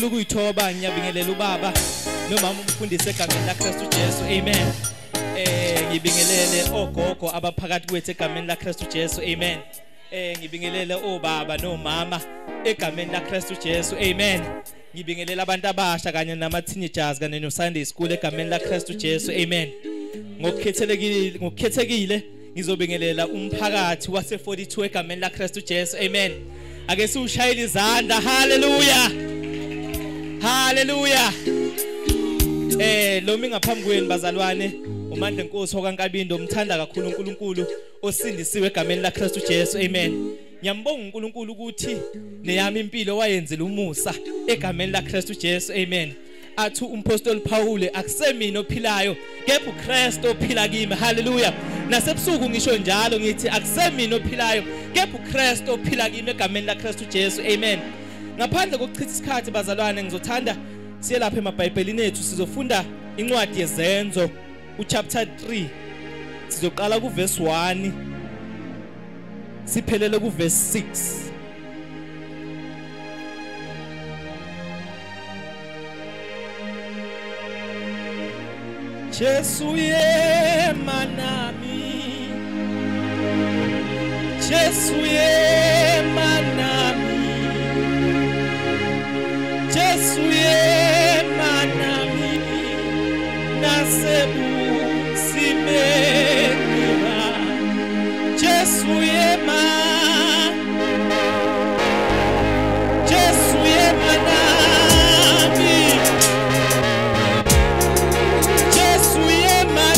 kakhulu ukuyithoba ngiyabingelela ubaba nomama umfundisi egameni laKristu Jesu amen. Ngibingelele ogogo abaphakathi kwethu egameni laKristu Jesu amen. Ngibingelele obaba nomama egameni laKristu Jesu amen. Ngibingelela abantu abasha kanye nama teenagers kanye no Sunday school egameni laKristu Jesu amen. Ngokukhethekile ngizobingelela umphakathi wase 42 egameni laKristu Jesu amen. Ake siushayile izandla haleluya haleluya. Lo mingaphambi kweni bazalwane uMandla Nkosi okaNkabindo umthanda kakhulu uNkulunkulu osindisiwe egameni laKristu Jesu amen. Ngiyambonga uNkulunkulu ukuthi neyami impilo wayenzela umusa egameni laKristu Jesu amen. Athi umpostoli Paul akusemina ophilayo kepha uKristu ophila kimi haleluya. Nasebusuku ngisho njalo ngithi akusemina ophilayo kepha uKristu ophila kimi egameni laKristu Jesu amen. Ngaphandle kokuchitha isikhathi bazalwane ngizothanda siye lapha emabhayibhelini ethu sizofunda incwadi yezenzo uchapter 3 sizoqala kuverse 1 siphelele kuverse 6. Jesu yema nami Jesu yema nami Jesu yema nami nasebusimeni Jesu yema Jesu yema nami Jesu yema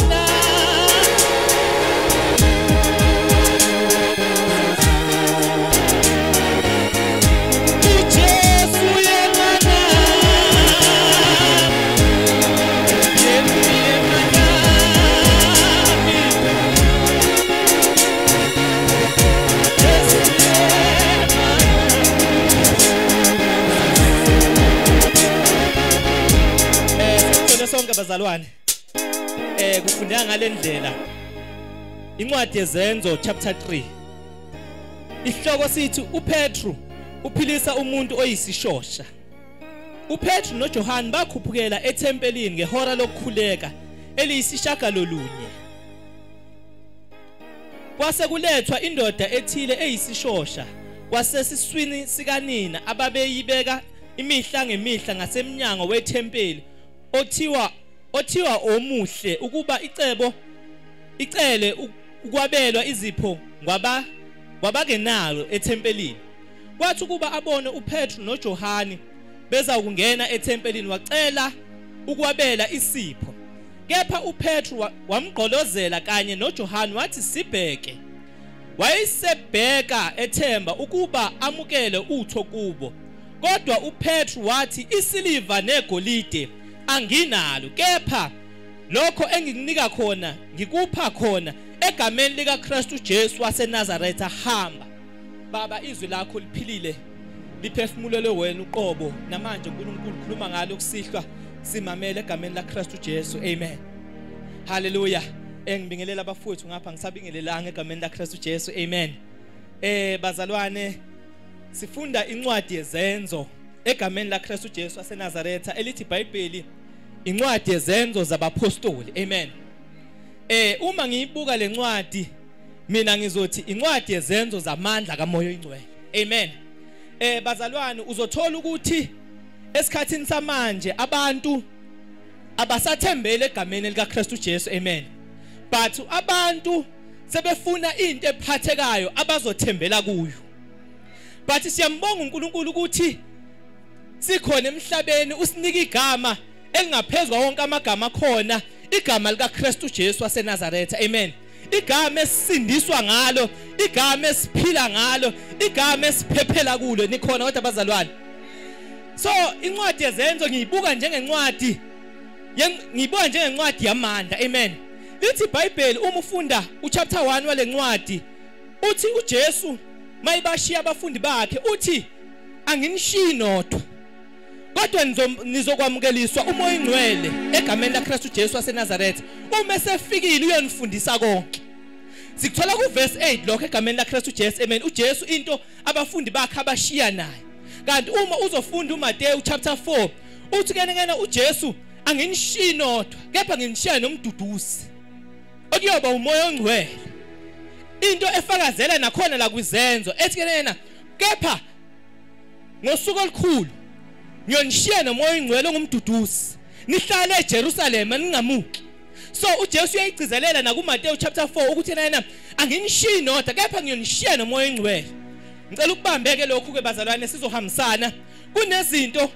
sonke bazalwane kufundeka ngalendlela incwadi yezenzo chapter 3 ihloko sithi uPetru uphilisa umuntu oyisishosha. uPetru noJohane bakhuphukela ethempelini ngehora lokukhuleka eliyisishagalolunye. Kwase kulethwa indoda ethile eyisishosha kwasesiswini sikanina ababeyibeka imihla ngemihla ngasemnyango wethempeli othiwa omuhle ukuba icele ukwabelwa izipho kwabakenalo ethempelini. Kwathi ukuba abone uPetru noJohane beza ukungena ethempelini wacela ukwabela isipho. Kepha uPetru wamgqolozela kanye noJohane wathi sibheke. Wayesebheka ethemba ukuba amukele utho kubo. Kodwa uPetru wathi isiliva negolide anginalo kepha lokho engikunika khona ngikupha khona egameni likaKristu Jesu waseNazaretha hamba. Baba izwi lakho liphilile liphefumulele wena uqobo namanje uNkulunkulu khuluma ngalo kusihlwa simamele egameni laKristu Jesu amen haleluya. Ngibingelela abafowethu ngapha ngisabingelelanga egameni laKristu Jesu amen. Bazalwane sifunda incwadi yezenzo egameni laKristu Jesu waseNazaretha elithi iBhayibheli incwadi yezenzo zabapostoli amen. Uma ngiyibuka lencwadi mina ngizothi incwadi yezenzo zamandla kaMoya oNgcwele amen. Bazalwane uzothola ukuthi esikhathini samanje abantu abasathembele egameni likaKristu Jesu amen. But abantu sebefuna into ephathekayo abazothembela kuyo. But siyambonga uNkulunkulu ukuthi sikhona emhlabeni usinika igama engaphezulu wonke amagama khona igama likaKristu Jesu waseNazaretha amen. Igama esindiswa ngalo, igama esiphila ngalo, igama esiphephela kulo nikhona kodwa bazalwane. So incwadi yezenzo ngiyibuka njengencwadi yamandla amen. Lithi iBhayibheli uma ufunda uchapter 1 walencwadi uthi uJesu mayibashiya abafundi bakhe uthi anginishiyi nodwa kodwa nizokwamukeliswa uMoya oNgcwele egameni laKristu Jesu waseNazaretha uma sefikile uyonifundisa konke. Sikuthola kuverse 8 lokho egameni laKristu Jesu amen. uJesu into abafundi bakhe abashiya naye kanti uma uzofunda uMateyu chapter 4 uthi kena uJesu anginishiyi nodwa kepha nginishiya nomduduzi okuyoba umoya ongcwele into efakazela nakhona la kwizenzo ethi kena kepha ngosuku olukhulu ngiyonishiya nomoya ongcwele ngumduduzi nihlale eJerusalem ningamuki. So uJesu uyayigcizelela na kuMateyu chapter 4 ukuthi yena anginishiyi nodwa kepha ngiyonishiya nomoya ongcwele. Ngicela ukubambeke lokhu ke bazalwane sizohambisana kunezinto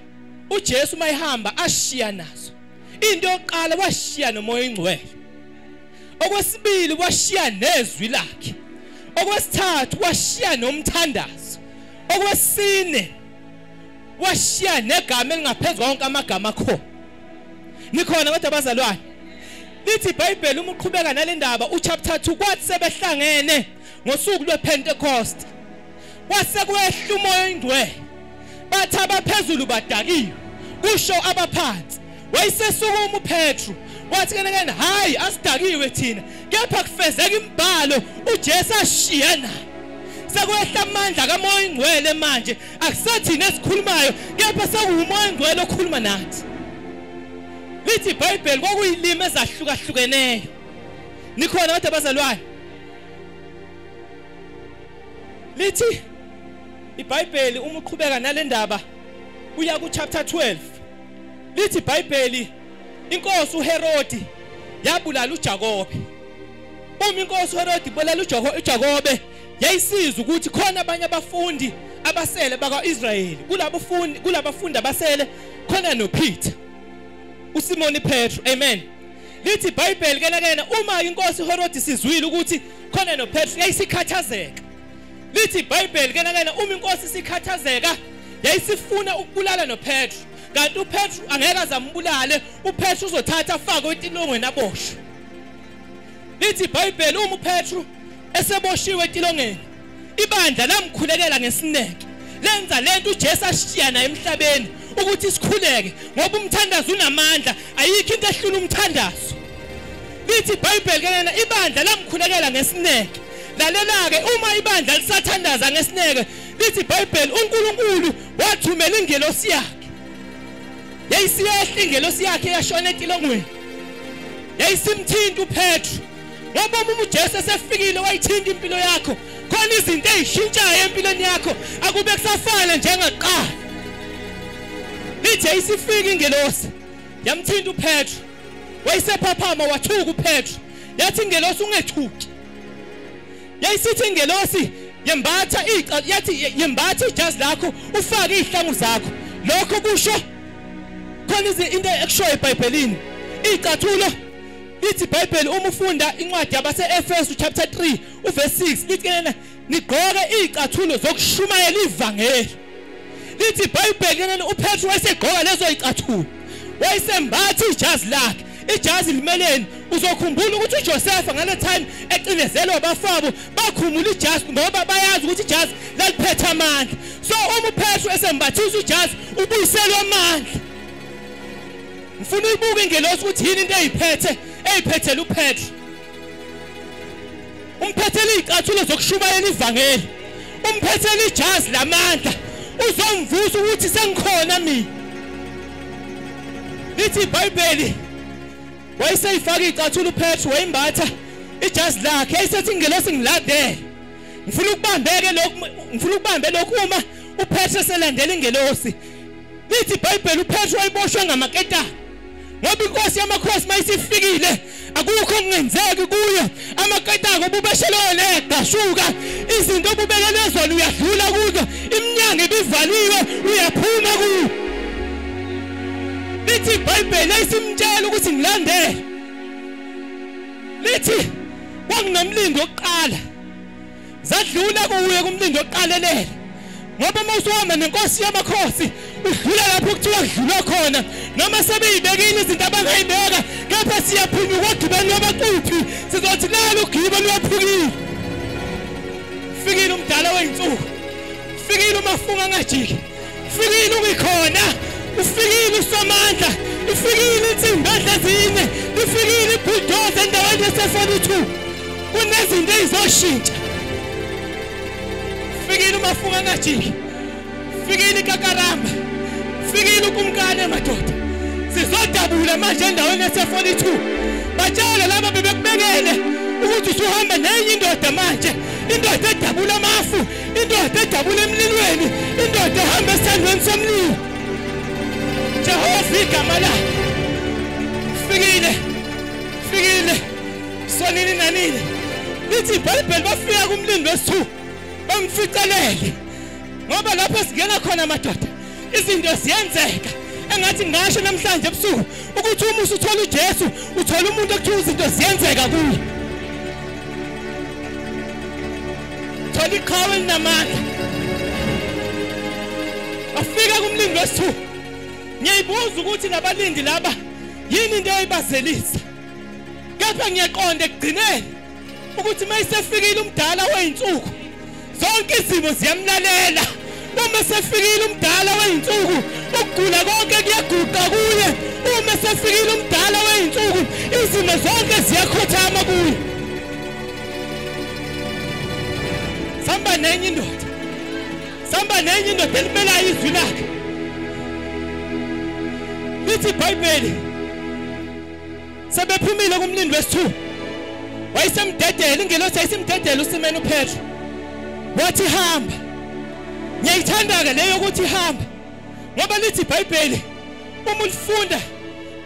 uJesu mayihamba ashiya nazo. Into yokuqala washiya nomoya ongcwele. Okwesibili washiya nezwi lakhe. Okwesithathu washiya nomthandazo. Okwesine washiya negama elingaphezu konke amagama akho. Nikhona kodwa bazalwane. Lithi iBhayibheli uma uqhubeka nalendaba uchapter 2 kwathi sebehlangene ngosuku lwePentecost. Kwase kwehla umoya ongcwele. Bathi abaphezulu badakiwe kusho abaphansi. Wayesesukuma uPetru wathi kena hayi asidakiwe thina kepha kufezeka imibhalo uJesu ashiya naye. Sekwehla amandla kamoya ongcwele manje akusathina esikhulumayo kepha sekuumoya ongcwele okhuluma nathi. Lithi iBhayibheli kwakuyilimi ezahlukahlukeneyo. Nikhona kodwa bazalwane. Lithi iBhayibheli uma uqhubeka nalendaba uya ku chapter 12. Lithi iBhayibheli inkosi uHerodi yabulala uJakobe. Uma inkosi uHerodi ibulala uJakobe yayisiza ukuthi khona abanye abafundi abasele bakaIsrayeli kulabafundi abasele khona noPeter uSimoni Petru. Amen. Lithi iBhayibheli kena uma inkosi uHerodi sizwile ukuthi khona noPetru yayisikhathazeka. Lithi iBhayibheli kena uma inkosi isikhathazeka yayisifuna ukubulala noPetru kanti uPetru angeke azambulale uPetru uzothatha afake etilongweni aboshwe. Lithi iBhayibheli uma uPetru eseboshiwe etilongweni ibandla lamkhulekela ngesineke lenza lento uJesu ashiya naye emhlabeni ukuthi sikhuleke ngoba umthandazo unamandla ayikho into ehlula umthandazo. Lithi iBhayibheli kena ibandla lamkhulekela ngesineke. Lalela ke uma ibandla lisathandaza ngesineke lithi iBhayibheli uNkulunkulu wathumela ingelosi yakhe. Yayisiyehla ingelosi yakhe yashona etilongweni. Yayisimthinta uPetru. Ngoba uma uJesu esefikile wayithinta impilo yakho khona izinto ezishintshayo empilweni yakho akube kusafana njengaqala. Lithi yayisifika ingelosi yamthinta uPetru. Wayisephaphama wathuka uPetru. Yathi ingelosi ungethuki. Yayisithi ingelosi yembatha ijazi lakho ufake izihlangu zakho. Lokho kusho khona into ekushoyo eBhayibhelini icathulo. Lithi iBhayibheli uma ufunda incwadi yabaseEfesu chapter 3 uverse 6 lithi kena nigqoke izicathulo zokushumayela ivangeli. Lithi iBhayibheli kena uPetru wayesegqoka lezo izicathulo wayesembatha ijazi lakhe. Ijazi limeleni uzokhumbula ukuthi uJoseph ngale time eqinezelwa abafabo bakhumula ijazi ngoba bayazi ukuthi ijazi laliphethe amandla. So uma uPetru esembathisa ijazi ubuyiselwa amandla. Ngifuna uyibuke ingelosi ukuthi yini into eyiphethela uPetru. Umphethele izicathulo zokushumayela ivangeli. Umphethele ijazi lamandla. Uzomvusa ukuthi sengikhona mina. Lithi iBhayibheli wayeseyifaka izicathulo uPetru wayimbatha ijazi lakhe ayisethi ingelosi ngilandele. Ngifuna ukubambe lokhu uma uPetru selandela ingelosi. Lithi iBhayibheli uPetru wayiboshwe ngamaketane. Ngoba inkosi yamakhosi mayisifikile akukho okungenzeki kuyo. Amaketane obubeshelwe nedashuka izinto obubekele zona uyadlula kuzo. Iminyango ibivaliwe uyaphuma kuyo. Lithi iBhayibheli ayisimtshela ukuthi ngilandele. Lithi kwakunomlindo oqala zadlula kuye kumlindo oqalelela. Ngoba mawusuhamba nenkosi yamakhosi udlula lapho kuthiwa kudlula khona noma sebeyibekile izinto abangayibeka kepha siyaphunyuka ogibeni wabaquphi sizothi lalo ugibeni lwaphukile. Fikile umdala weinsuku. Fikile umafunga angajiki. Fikile ungikhona. Ufikile uSomandla. Ufikile insimbadla ezine. Ufikile ibulldozer endaweni yase42. Kunezinto ezizoshintsha. Fikile umafunga angajiki. Fikile kakaramba. Fikile ukumkane madoda. Sizodabula manje endaweni yase42. Batshela laba bebekubekele ukuthi usuhamba nenye indoda manje. Indoda edabula amafu, indoda edabula emlilweni, indoda ehamba esandweni somlilo. Jehova igama lakhe. Fikile. Sonini nanini. Lithi iBhayibheli bafika kumlindi wesi2. Bangificelele. Ngoba lapho singena khona madoda, izinto ziyenzeka. Engathi ngasho namhlanje ebusuku ukuthi uma usuthola uJesu, uthola umuntu ekuthiwa izinto ziyenzeka kuye. Thola iqhawe elinamandla. Bafika kumlindi wesi2. Ngiyayibuza ukuthi nabalindi laba yini into eyibazelisa. Kepha ngiyaqonda ekugcineni ukuthi mayisefikile umdala weinsuku, zonke izimo ziyamlalela. Uma sefikile umdala weinsuku, ukugula konke kuyaguqa kuye. Uma sefikile umdala weinsuku, izimo zonke ziyakhothama kuye. Samba nenye indoda elimela izwi lakhe. Lithi iBhayibheli sebephumile kumlindi wesi2. Wayesemdedela, ingelosi yayisemdedela uSimoni uPetru. Wathi hamba. Ngiyayithanda-ke leyo ukuthi hamba. Ngoba lithi iBhayibheli uma ulifunda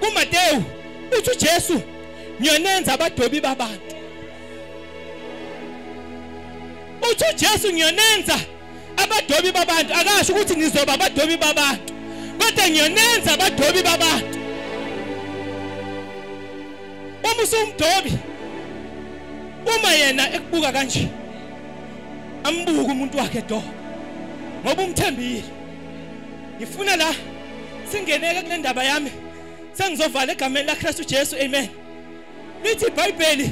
kuMateyu uthi uJesu ngiyonenza abadobi babantu. Uthi uJesu ngiyonenza abadobi babantu, akasho ukuthi ngizoba abadobi babantu, kodwa ngiyonenza abadobi babantu. Uma usumdobi, uma yena ekubuka kanje, ambuka umuntu wakhe do, ngoba umthembile. Ngifuna la singeneke kule ndaba yami, sengizovala egameni laKristu Jesu, amen. Lithi iBhayibheli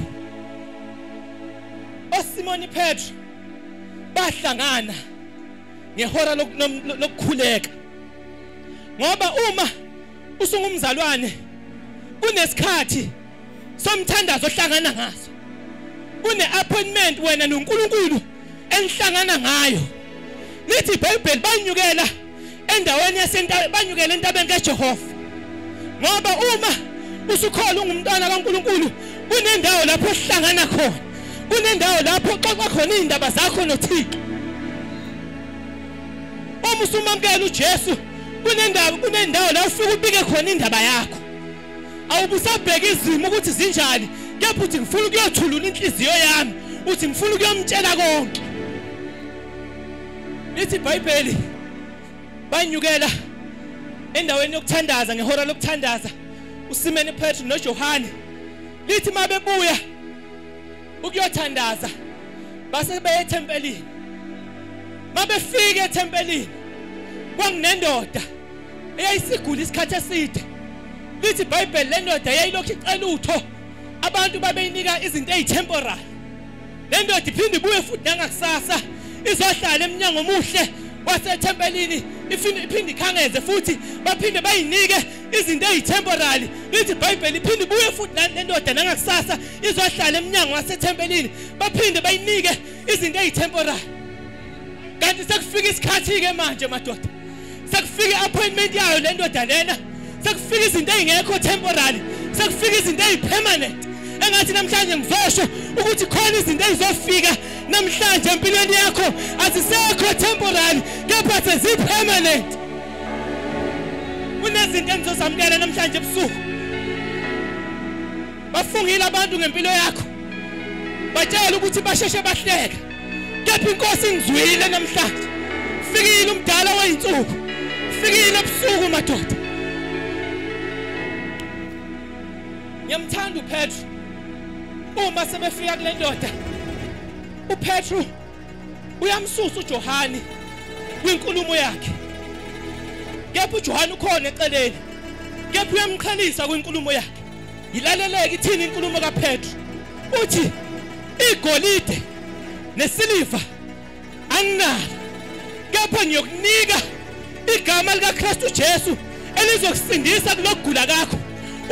oSimoni Petru bahlangana ngehora lokukhuleka. Ngoba uma usungumzalwane kunesikhathi somthandazo ohlangana ngaso, kune appointment wena noNkulunkulu enihlangana ngayo. Lithi iBhayibheli banyukela endaweni banyukela entabeni kaJehova. Ngoba uma usukhola ungumntwana kaNkulunkulu, kunendawo lapho ohlangana khona, kunendawo lapho xoxa khona indaba zakho noThixo. Uma usumamkela uJesu, kunendawo la ufika ubike khona indaba yakho. Awubusabheka izimo ukuthi zinjani, kepha uthi ngifuna ukuyothulula inhliziyo yami, uthi ngifuna ukuyomtshela konke. Lithi iBhayibheli banyukela endaweni yokuthandaza ngehora lokuthandaza uSimoni Petru noJohane. Lithi mabebuya ukuyothandaza base beye ethempelini. Mabefika ethempelini kwanginendoda eyayisigula isikhathi eside. Lithi iBhayibheli le ndoda yayilokhu icela utho, abantu babeyinika izinto ezitemporary. Le ndoda iphinde ibuye futhi nangakusasa izohlala eminyango omuhle wasethempelini, iphinde ikhangeze futhi baphinde bayinike izinto ezitemporary. Lithi iBhayibheli iphinde ibuye futhi le ndoda nangakusasa izohlala eminyango wasethempelini, baphinde bayinike izinto ezitemporary. Kanti sekufika isikhathi ke manje madoda, sekufika iappointment yayo le ndoda lena, sekufika izinto ezingekho temporary, sekufika izinto ezipermanent. Engathi namhlanje ngizosho ukuthi khona izinto ezizofika namhlanje empilweni yakho azisekho temporary, kepha sezipermanent. Kunezinto engizozamukela namhlanje ebusuku. Bafungile abantu ngempilo yakho, batshela ukuthi basheshe bahleka, kepha inkosi ingizwile namhlanje. Fikile umdala weinsuku, fikile ebusuku madoda. Ngiyamthanda uPetru. Uma sebefika kule ndoda, uPetru uyamsusa uJohane kwinkulumo yakhe. Kepha uJohane ukhona eceleni, kepha uyamqhelisa kwinkulumo yakhe. Yilaleleke ithini inkulumo kaPetru. Uthi igolide nesiliva anginalo, kepha ngiyokunika igama likaKristu Jesu elizokusindisa kulokugula kakho.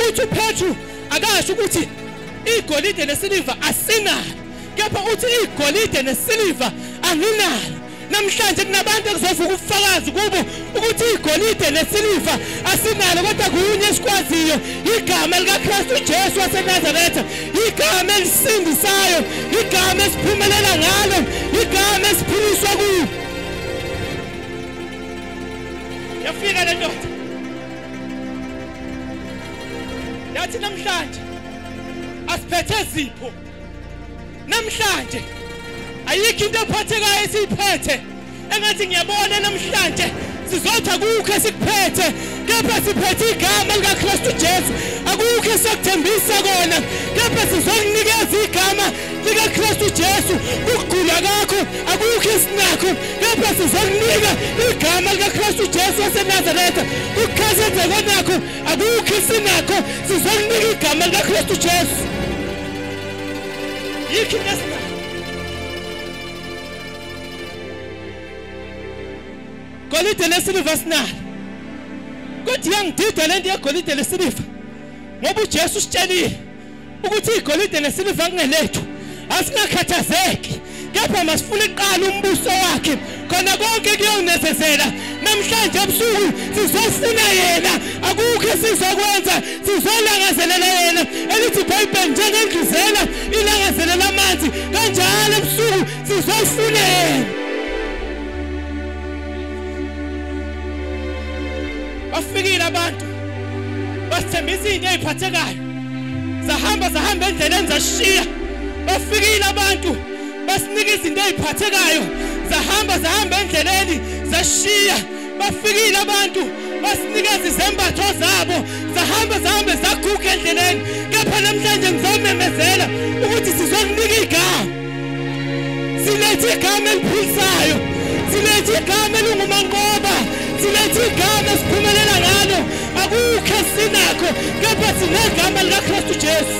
Uthi uPetru akasho ukuthi igolide nesiliva asinalo, kepha uthi igolide nesiliva anginalo, namhlanje kunabantu ekuzovuka ubufakazi kubo ukuthi igolide nesiliva asinalo kodwa kunye esikwaziyo igama likaKristu Jesu waseNazaretha igama elisindisayo igama esiphumelela ngalo igama esiphiliswa kulo yafika le ndoda yathi namhlanje asiphethe zipho namhlanje ayikho into ephathekayo esiphethe engathi ngiyabona namhlanje sizotha kukho esikuphethe kepha siphethe igama likaKristu Jesu akukho esokuthembisa kona kepha sizokunikeza igama likaKristu Jesu ukugula kwakho akukho esinakho kepha sizokunika igama likaKristu Jesu waseNazaretha ukukhathazeka kwakho akukho esinakho sizokunika igama likaKristu Jesu yikho into golide lesiliva sinalo kodwa yangidida lento yegolide lesiliva ngoba uJesu usitshelile ukuthi igolide nesiliva kungelethu asingakhathazeki kepha masifune iqala umbuso wakhe khona konke kuyonezezela namhlanje ebusuku sizofuna yena akukho sizokwenza sizolangazelela yena elithi iBhayibheli njengendluzela ilangazelela amanzi kanjalo ebusuku sizofuna yena bafikile abantu basithembisa into eziphathekayo zahamba endleleni zashiya bafikile abantu basinika izinto eziphathekayo zahamba endleleni zashiya bafikile abantu basinika izembatho zabo zahamba zaguga endleleni kepha namhlanje ngizomemezela ukuthi sizokunika igama silethe igama eliphilisayo silethe igama elingumanqoba silethe igama esiphumelela ngalo akukho esinakho kepha sinegama likaKristu Jesu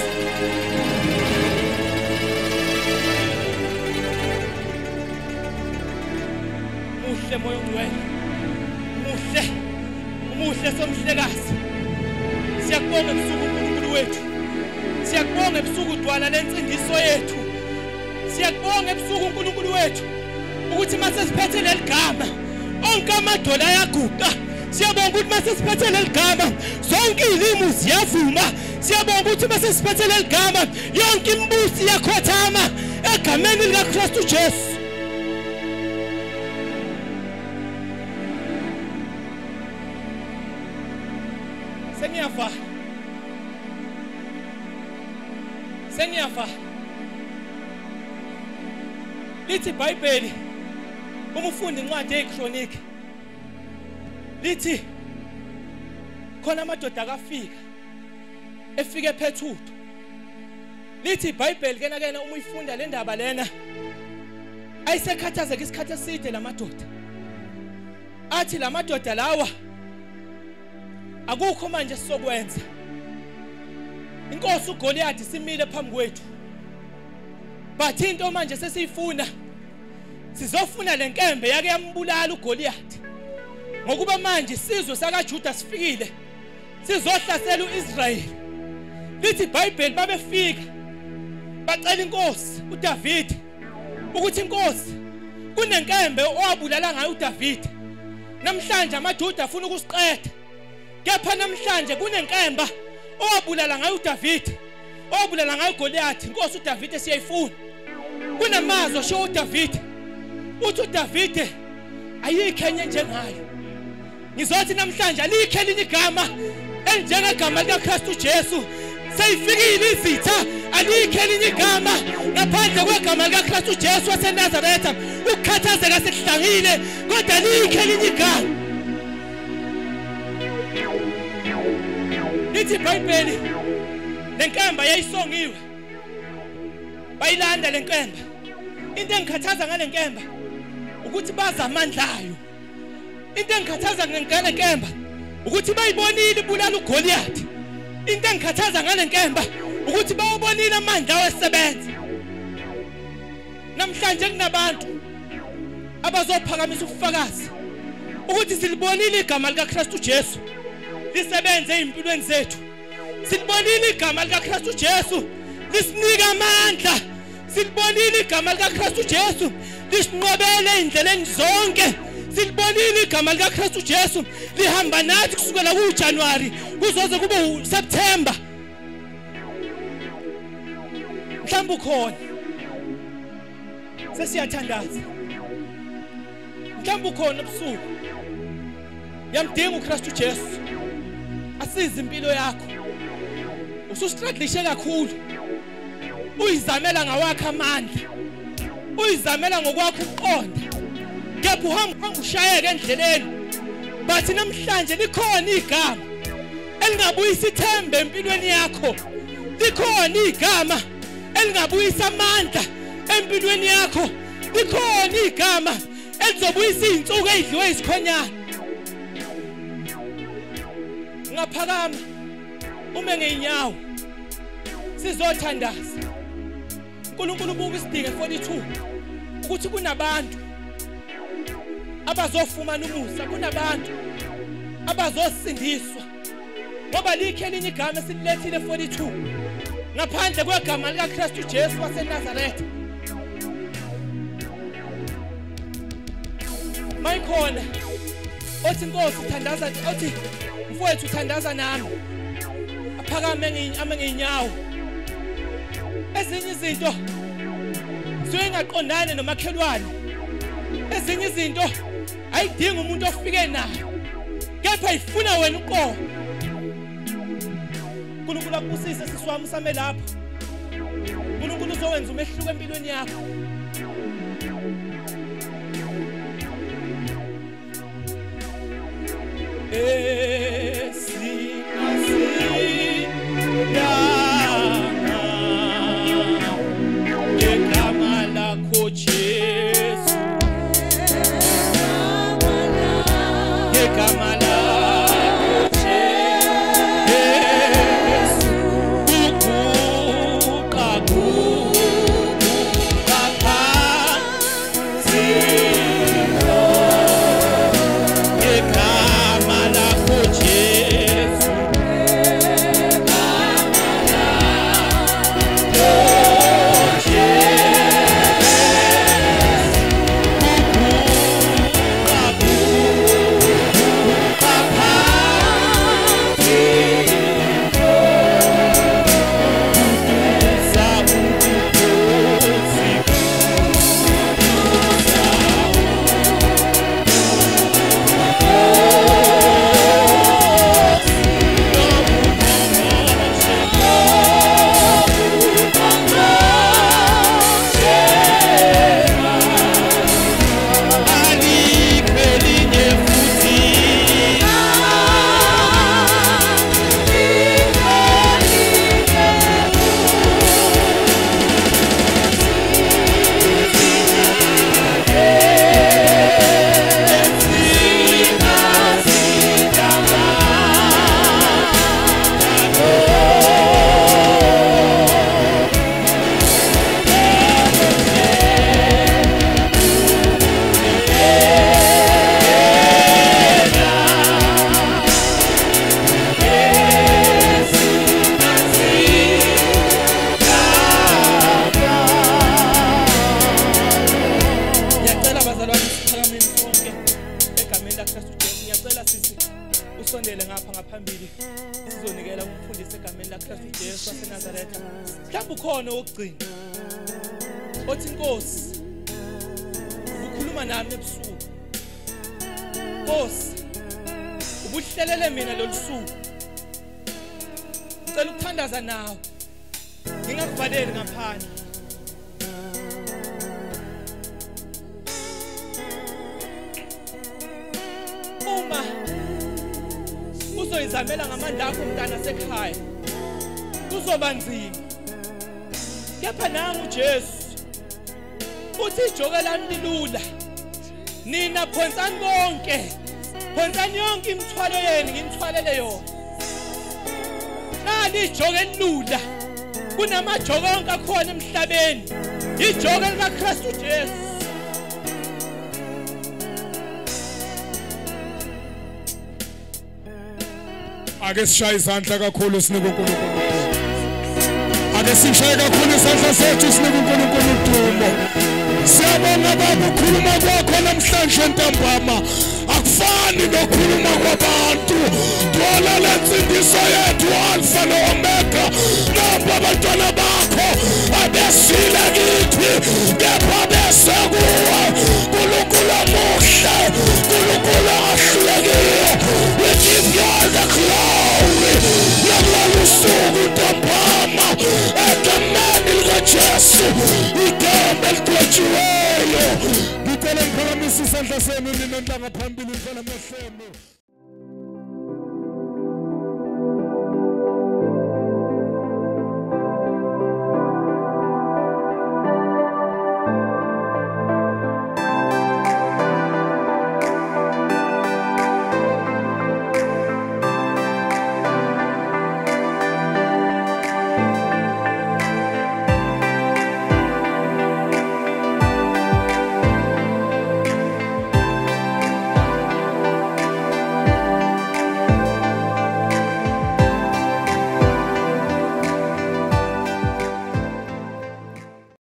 muhle moya ongcwele muhle somhlekazi siyakubonga ebusuku uNkulunkulu wethu siyakubonga ebusuku udwala lensindiso yethu siyakubonga ebusuku uNkulunkulu wethu ukuthi mase siphethe leligama onke amadola ayaguqa siyabonga ukuthi mase siphethe leligama zonke izilimi ziyavuma siyabonga ukuthi mase siphethe leligama yonke imibusi yakhothama egameni likaKristu Jesu sengiyafa lithi iBhayibheli uma ufunda incwadi yeKronike lithi khona amadoda akafika efike ephethutho lithi iBhayibheli kena uma uyifunda le ndaba lena ayisekhathazeka isikhathi eside lamadoda athi lamadoda lawa akukho manje sokwenza inkosi uGoliath simile phambi kwethu bathi into manje sesiyifuna sizofuna lenkembe yake yambulala uGoliath ngokuba manje isizwe sakaJuda sifikile sizohlasela uIsrael lithi iBhayibheli babefika bacela inkosi uDavid ukuthi inkosi kunenkembe owabulala ngayo uDavid namhlanje amaJuda afuna ukusiqeda kepha namhlanje kunenkemba owabulala ngayo uDavid owabulala ngayo uGoliath inkosi uDavid siyayifuna kunamazwi asho uDavid uthi uDavid ayikho enye njengayo ngizothi namhlanje alikho elinye igama enjengegama likaKristu Jesu seyifikile izitha alikho elinye igama ngaphandle kwegama likaKristu Jesu waseNazaretha ukukhathazeka sekuhlangile kodwa alikho elinye igama lithi iBhayibheli lenkemba yayisongiwe bayilanda lenkemba into engikhathaza ngale nkemba ukuthi baza amandla ayo into engikhathaza ngale nkemba ukuthi bayibonile ibulala uGoliath into engikhathaza ngale nkemba ukuthi bawubonile amandla awesebenza namhlanje kunabantu abazophakamisa ubufakazi ukuthi silibonile igama likaKristu Jesu lisebenze ezimpilweni zethu silibonile igama likaKristu Jesu lisinika amandla silibonile igama likaKristu Jesu lisinqobele indleleni zonke. Silibonile igama likaKristu Jesu lihamba nathi kusukela kuJanuary kuzoze kube uSeptember. Mhlawumbe ukhona sesiyathandaza, mhlawumbe ukhona ebusuku yamdinga uKristu Jesu asize impilo yakho, usustruglishe kakhulu, uyizamela ngawakho amandla, uyizamela ngokwakho ukuqonda, kepha uhamba ushayeka endleleni. Bathi namhlanje likhona igama elingabuyisa ithemba empilweni yakho, likhona igama elingabuyisa amandla empilweni yakho, likhona igama elizobuyisa izinsuku ezidliwe izikhonyana. Ngaphakama ume ngeinyawo sizothandaza. uNkulunkulu ubuka isidingo 42 ukuthi kunabantu abazofumana umusa, kunabantu abazosindiswa, ngoba likhe elinye igama esililethile 42 ngaphandle kwegama likaKristu Jesu waseNazaretha. Mayikhona othi Nkosi uthandaza, othi mfowethu uthandaza nami, aphakame ngeinyawo. Ezinye izinto zingaqondane nomakhelwane, ezinye izinto ayidingi umuntu ofike nayo, kepha ifuna wena uqobo. uNkulunkulu akubusise siswami same lapha. uNkulunkulu uzowenza umehluko empilweni yakho. Usondele ngapha ngaphambili sizonikela umfundisi egameni laKristu Jesu waseNazaretha. Mhlawumbe ukhona okugcina othi Nkosi ukhuluma nami ebusuku. Nkosi ubuhlelele mina lolusuku. Ngicela ukuthandaza nawe, ngingakuvaleli ngaphandle. Uma uzoyizamela ngamandla akho mntana sekhaya, kuzoba nzima, kepha nangu uJesu uthi ijoke lami lilula. Nina phonsani konke, phonsani yonke imithwalo yenu ngimthwalele yona. Nali ijoke elilula kunamajoke onke akhona emhlabeni, ijoke likaKristu Jesu. Ake sishaye izandla kakhulu sinike uNkulunkulu. Lesishaye kakhulu isandla sethu sinike uNkulunkulu udumo. Siyabonga baba ukukhuluma kwakho namhlanje ntambama akufani nokukhuluma kwabantu. Thola lensindiso yethu Alpha noOmega. Nabo abantwana bakho abesile kithi kepha bese kuwe. Nkulunkulu omuhle, Nkulunkulu ohlukile. We give you all the glory. Nakulolu suku ntambama egameni likaJesu igama eligcotshiweyo. Ngicela ngiphakamise isandla senu nina ntanga phambili mfana mehlemo.